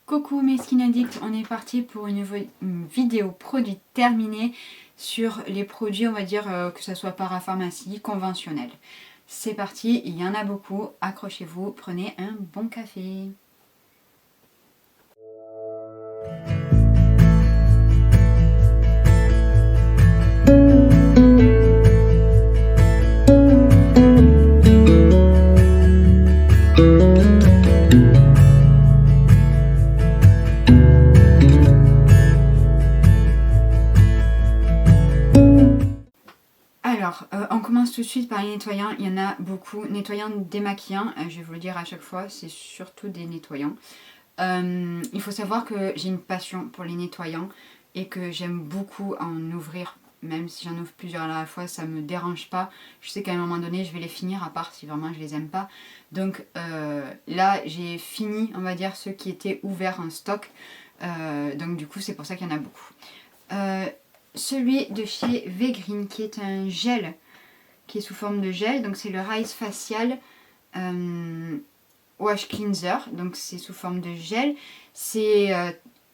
Coucou mes skin addicts, on est parti pour une vidéo produit terminée sur les produits, on va dire que ce soit parapharmacie, conventionnelle. C'est parti, il y en a beaucoup, accrochez-vous, prenez un bon café. Alors, on commence tout de suite par les nettoyants. Il y en a beaucoup. Nettoyants démaquillants, je vais vous le dire à chaque fois, c'est surtout des nettoyants. Il faut savoir que j'ai une passion pour les nettoyants et que j'aime beaucoup en ouvrir. Même si j'en ouvre plusieurs à la fois, ça ne me dérange pas. Je sais qu'à un moment donné, je vais les finir, à part si vraiment je les aime pas. Donc là, j'ai fini, on va dire, ceux qui étaient ouverts en stock. Donc du coup, c'est pour ça qu'il y en a beaucoup. Celui de chez V-Green qui est un gel qui est sous forme de gel, donc c'est le Rise Facial Wash Cleanser, donc c'est sous forme de gel. C'est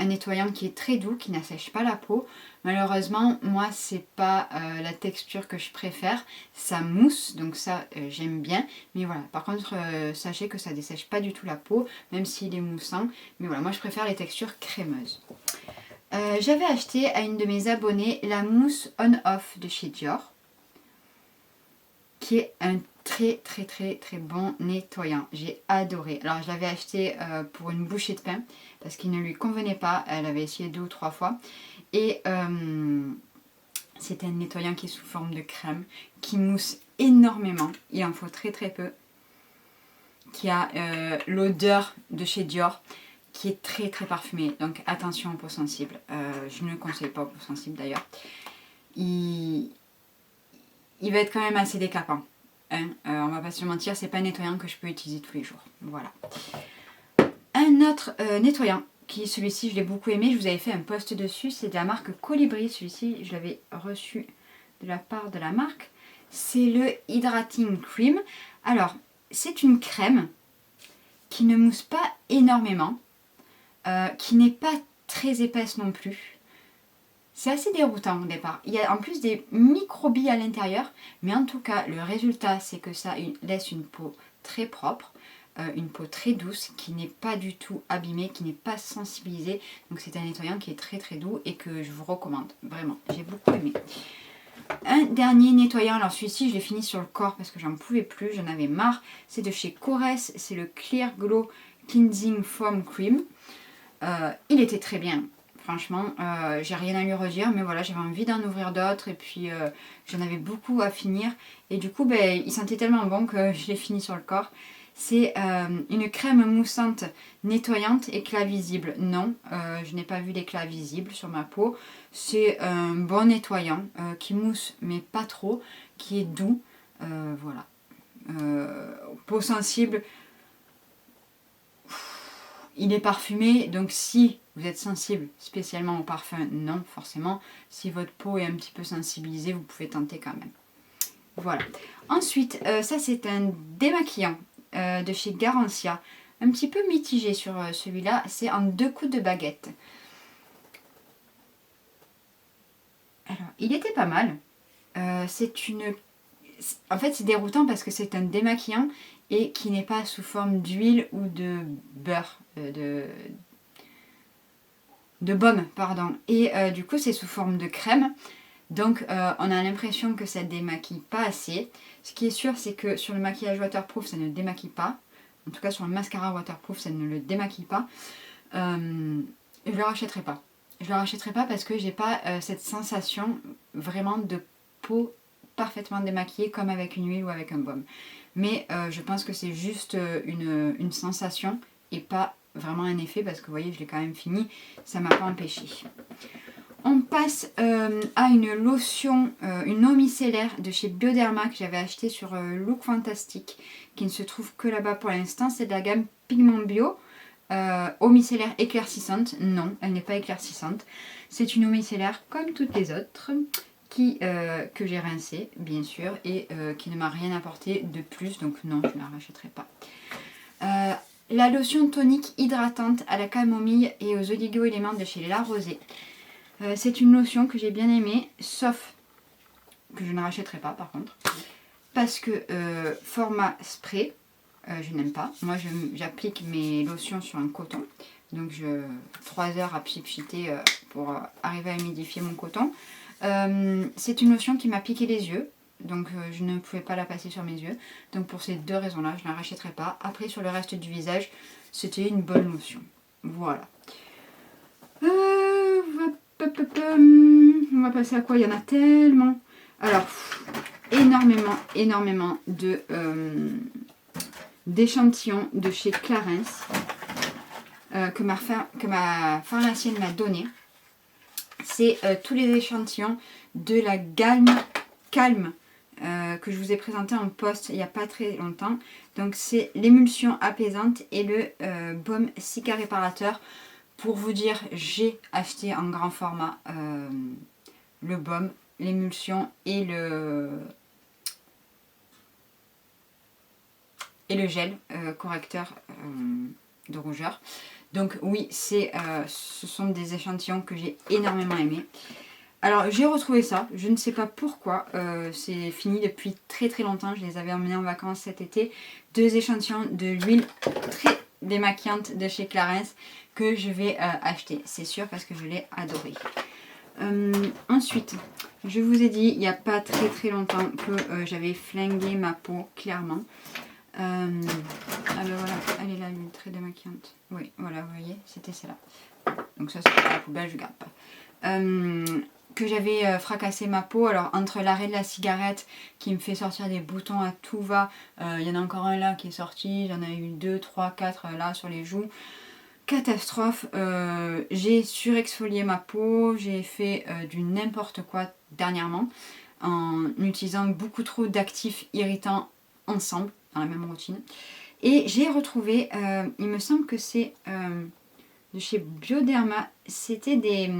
un nettoyant qui est très doux, qui n'assèche pas la peau. Malheureusement, moi c'est pas la texture que je préfère, ça mousse, donc ça j'aime bien. Mais voilà, par contre sachez que ça dessèche pas du tout la peau, même s'il est moussant. Mais voilà, moi je préfère les textures crémeuses. J'avais acheté à une de mes abonnées la mousse on-off de chez Dior, qui est un très bon nettoyant. J'ai adoré. Alors je l'avais acheté pour une bouchée de pain parce qu'il ne lui convenait pas. Elle avait essayé 2 ou 3 fois. Et c'est un nettoyant qui est sous forme de crème, qui mousse énormément. Il en faut très peu. Qui a l'odeur de chez Dior, qui est très parfumé, donc attention aux peaux sensibles. Je ne le conseille pas aux peaux sensibles d'ailleurs. Il va être quand même assez décapant. Hein, on va pas se mentir, c'est pas un nettoyant que je peux utiliser tous les jours. Voilà. Un autre nettoyant, qui celui-ci je l'ai beaucoup aimé, je vous avais fait un post dessus, c'est de la marque Colibri. Celui-ci je l'avais reçu de la part de la marque. C'est le Hydrating Cream. Alors, c'est une crème qui ne mousse pas énormément. Qui n'est pas très épaisse non plus. C'est assez déroutant au départ. Il y a en plus des microbilles à l'intérieur, mais en tout cas, le résultat, c'est que ça laisse une peau très propre, une peau très douce, qui n'est pas du tout abîmée, qui n'est pas sensibilisée. Donc c'est un nettoyant qui est très doux et que je vous recommande, vraiment. J'ai beaucoup aimé. Un dernier nettoyant, alors celui-ci, je l'ai fini sur le corps parce que j'en pouvais plus, j'en avais marre. C'est de chez Korres, c'est le Clear Glow Cleansing Foam Cream. Il était très bien, franchement, j'ai rien à lui redire, mais voilà, j'avais envie d'en ouvrir d'autres et puis j'en avais beaucoup à finir et du coup il sentait tellement bon que je l'ai fini sur le corps. C'est une crème moussante nettoyante, éclat visible. Non, je n'ai pas vu d'éclat visible sur ma peau. C'est un bon nettoyant qui mousse mais pas trop, qui est doux, voilà. Peau sensible. Il est parfumé, donc si vous êtes sensible spécialement au parfum, non forcément. Si votre peau est un petit peu sensibilisée, vous pouvez tenter quand même. Voilà. Ensuite, ça c'est un démaquillant de chez Garancia. Un petit peu mitigé sur celui-là. C'est en 2 coups de baguette. Alors, il était pas mal. En fait, c'est déroutant parce que c'est un démaquillant et qui n'est pas sous forme d'huile ou de beurre, de baume, pardon. Et du coup, c'est sous forme de crème. Donc, on a l'impression que ça ne démaquille pas assez. Ce qui est sûr, c'est que sur le maquillage waterproof, ça ne démaquille pas. En tout cas, sur le mascara waterproof, ça ne le démaquille pas. Je ne le rachèterai pas. Je le rachèterai pas parce que j'ai pas cette sensation vraiment de peau parfaitement démaquillée comme avec une huile ou avec un baume. Mais je pense que c'est juste une sensation et pas vraiment un effet parce que vous voyez, je l'ai quand même fini. Ça m'a pas empêché. On passe à une lotion, une eau micellaire de chez Bioderma que j'avais acheté sur Look Fantastic, qui ne se trouve que là-bas pour l'instant. C'est de la gamme Pigment Bio. Eau micellaire éclaircissante. Non, elle n'est pas éclaircissante. C'est une eau micellaire comme toutes les autres que j'ai rincée, bien sûr, et qui ne m'a rien apporté de plus. Donc non, je ne la rachèterai pas. la lotion tonique hydratante à la camomille et aux oligo-éléments de chez La Rosée. C'est une lotion que j'ai bien aimée, sauf que je ne rachèterai pas par contre. Parce que format spray, je n'aime pas. Moi j'applique mes lotions sur un coton. Donc 3 heures à pchiter pour arriver à humidifier mon coton. C'est une lotion qui m'a piqué les yeux. Donc je ne pouvais pas la passer sur mes yeux. Donc pour ces 2 raisons-là, je ne la rachèterai pas. Après sur le reste du visage, c'était une bonne lotion. Voilà. On va passer à quoi? Il y en a tellement. Alors, énormément d'échantillons de chez Clarins que ma pharmacienne m'a donné. C'est tous les échantillons de la Calme que je vous ai présenté en post il n'y a pas très longtemps. Donc c'est l'émulsion apaisante et le baume cicaréparateur. Pour vous dire, j'ai acheté en grand format le baume, l'émulsion et le gel correcteur de rougeur. Donc oui, ce sont des échantillons que j'ai énormément aimés. Alors j'ai retrouvé ça, je ne sais pas pourquoi, c'est fini depuis très longtemps, je les avais emmenés en vacances cet été. 2 échantillons de l'huile très démaquillante de chez Clarins que je vais acheter, c'est sûr, parce que je l'ai adoré. Ensuite, je vous ai dit il n'y a pas très longtemps que j'avais flingué ma peau, clairement. Ah ben voilà, elle est là, l'huile très démaquillante. Oui, voilà, vous voyez, c'était celle-là. Donc ça, c'est à la poubelle, je garde pas. Que j'avais fracassé ma peau, alors entre l'arrêt de la cigarette qui me fait sortir des boutons à tout va, il y en a encore un là qui est sorti, j'en ai eu 2, 3, 4 là sur les joues. Catastrophe, j'ai surexfolié ma peau, j'ai fait du n'importe quoi dernièrement en utilisant beaucoup trop d'actifs irritants ensemble dans la même routine. Et j'ai retrouvé, il me semble que c'est de chez Bioderma, c'était des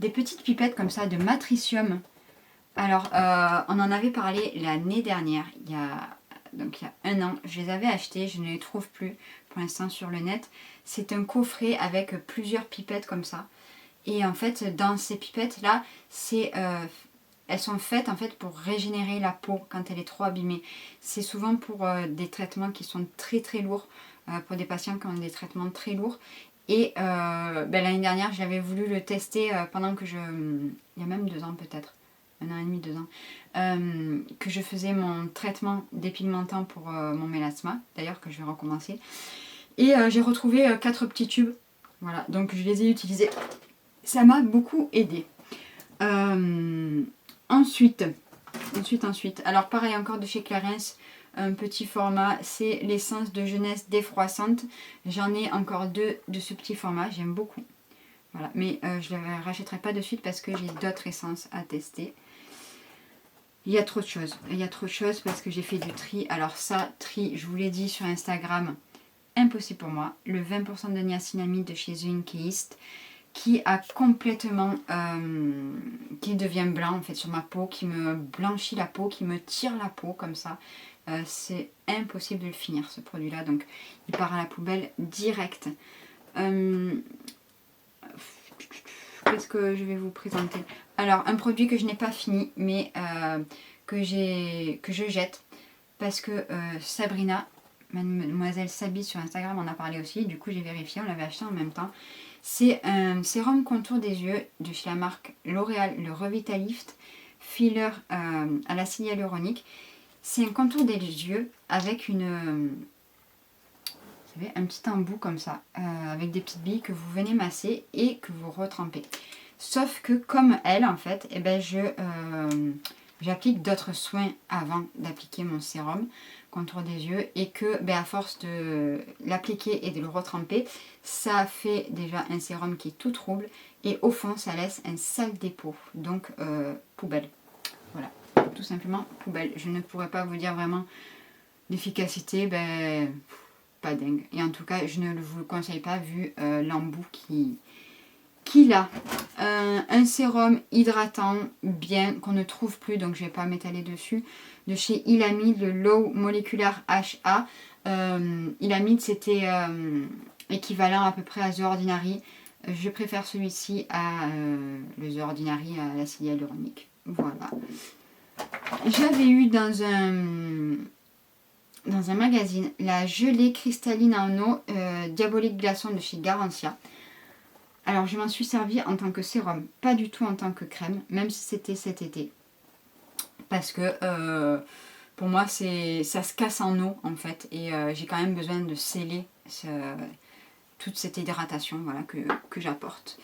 petites pipettes comme ça de Matricium. Alors on en avait parlé l'année dernière, il y a 1 an, je les avais achetées, je ne les trouve plus pour l'instant sur le net. C'est un coffret avec plusieurs pipettes comme ça. Et en fait, dans ces pipettes là, elles sont faites en fait pour régénérer la peau quand elle est trop abîmée. C'est souvent pour des traitements qui sont très lourds, pour des patients qui ont des traitements très lourds. Et l'année dernière, j'avais voulu le tester pendant que il y a même 2 ans peut-être. 1 an et demi, 2 ans, que je faisais mon traitement dépigmentant pour mon mélasma, d'ailleurs que je vais recommencer. Et j'ai retrouvé 4 petits tubes, voilà, donc je les ai utilisés. Ça m'a beaucoup aidé. Ensuite, alors pareil encore de chez Clarins, un petit format, c'est l'essence de jeunesse défroissante. J'en ai encore 2 de ce petit format, j'aime beaucoup. Voilà, mais je ne les rachèterai pas de suite parce que j'ai d'autres essences à tester. Il y a trop de choses, parce que j'ai fait du tri. Alors ça, tri, je vous l'ai dit sur Instagram, impossible pour moi. Le 20% de niacinamide de chez The Inkeist qui a complètement, qui devient blanc en fait sur ma peau, qui me blanchit la peau, qui me tire la peau comme ça. C'est impossible de le finir ce produit là, donc il part à la poubelle direct. Qu'est-ce que je vais vous présenter? Alors un produit que je n'ai pas fini mais que je jette parce que Sabrina, mademoiselle Sabi sur Instagram en a parlé aussi, du coup j'ai vérifié, on l'avait acheté en même temps. C'est un sérum contour des yeux de chez la marque L'Oréal, le Revitalift Filler à l'acide hyaluronique. C'est un contour des yeux avec un petit embout comme ça, avec des petites billes que vous venez masser et que vous retrempez. Sauf que comme elle, en fait, eh ben j'applique d'autres soins avant d'appliquer mon sérum contour des yeux et que à force de l'appliquer et de le retremper, ça fait déjà un sérum qui est tout trouble et au fond ça laisse un sale dépôt, donc poubelle. Voilà, tout simplement poubelle. Je ne pourrais pas vous dire vraiment l'efficacité, pas dingue. Et en tout cas, je ne vous le conseille pas vu l'embout qu'il a. Un sérum hydratant bien qu'on ne trouve plus, donc je ne vais pas m'étaler dessus, de chez Ilami, le Low Molecular HA. Ilamide, c'était équivalent à peu près à The Ordinary. Je préfère celui-ci à le The Ordinary à l'acide hyaluronique. Voilà. J'avais eu dans un magazine la gelée cristalline en eau Diabolique Glaçon de chez Garantia. Alors je m'en suis servi en tant que sérum, pas du tout en tant que crème, même si c'était cet été. Parce que pour moi ça se casse en eau en fait. Et j'ai quand même besoin de sceller toute cette hydratation voilà, que j'apporte.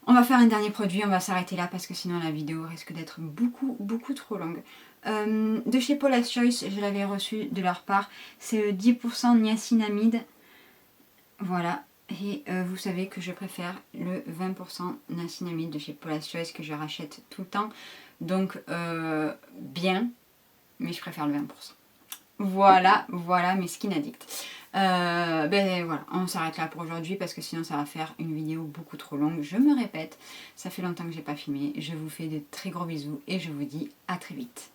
On va faire un dernier produit, on va s'arrêter là parce que sinon la vidéo risque d'être beaucoup trop longue. De chez Paula's Choice, je l'avais reçu de leur part, c'est 10% niacinamide. Voilà, et vous savez que je préfère le 20% niacinamide de chez Paula's Choice que je rachète tout le temps. Donc bien, mais je préfère le 20%. Voilà mes skin addicts. Ben voilà, on s'arrête là pour aujourd'hui parce que sinon ça va faire une vidéo beaucoup trop longue. Je me répète, ça fait longtemps que j'ai pas filmé. Je vous fais de très gros bisous et je vous dis à très vite.